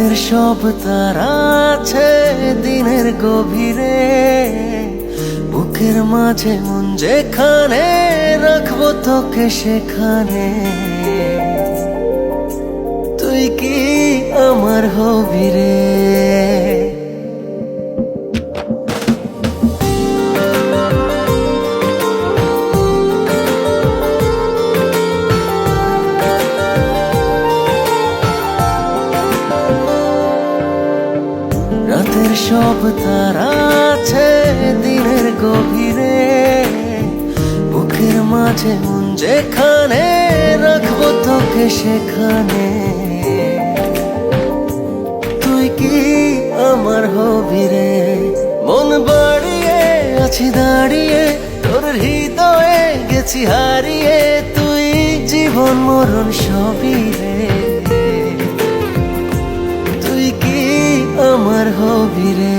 রাতের সব তারা আছে দিনের গভীরে, বুকের মাঝে মন যেখানে রাখবো তোকে সেখানে। তুই কি আমার হবি রে? রাতের সব তারা আছে দিনের গভীরে, বুকের মাঝে মন যেখানে রাখবো তোকে সেখানে। তুই কি আমার হবি রে? মন বাড়িয়ে আছি দাঁড়িয়ে তোর হৃদয়ে গেছি হারিয়ে, তুই জীবন মরণ সবই রে। তুই কি আমার হবি রে?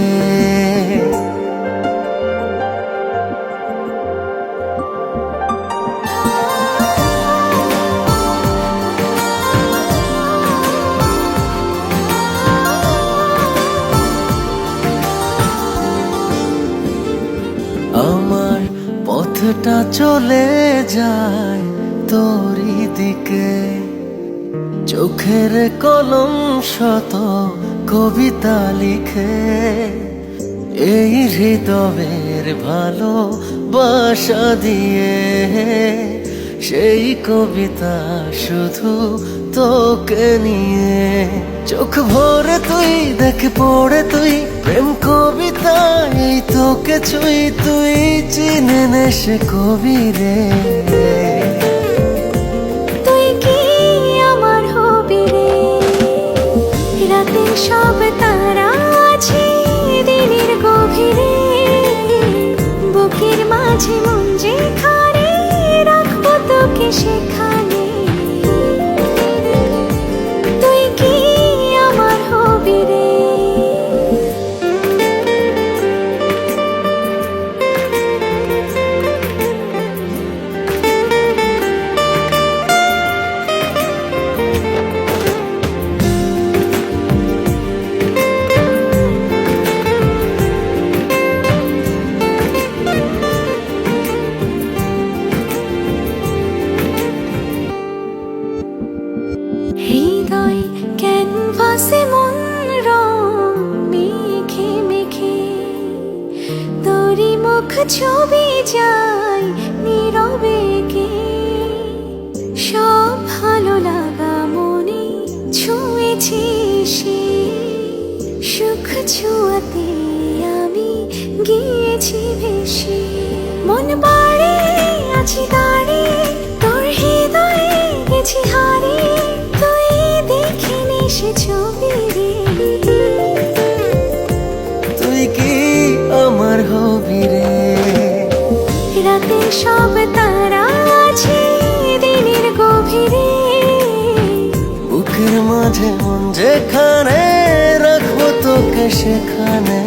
আমার পথটা চলে যায় তোরই দিকে, চোখের কলম শত কবিতা লিখে। এই হৃদয়ের ভালোবাসা দিয়ে সেই কবিতা শুধু তোকে নিয়ে। চোখ ভরে তুই দেখে পড়ে তুই প্রেম কবিতা, এই তোকে ছুই তুই চিনে নে সে কবি রে। তুই কি আমার হবি রে? রাতের সব তারা আছে দিনের গভীরে, বুকের মাঝে মন যেখানে রাখবো তোকে সেখানে। তুই কি আমার হবি রে? হৃদয় ক্যানভাসে মন রং মেখে মেখে, তোরই মুখ ছবি যায় নীরবে কে। সব ভালো লাগা মনে ছুঁয়েছি সে, সুখ ছুঁয়াতে আমি গিয়েছি ভেসে। মন বাড়ি আছি দাঁড়িয়ে তোর হৃদয়ে গেছি হারিয়ে, তুই দেখিনি সে ছবি রে। তুই কি আমার হবি রে? রাতের সব তারা আছে দিনের গভীরে, বুকের মাঝে মন যেখানে রাখবো তোকে সেখানে।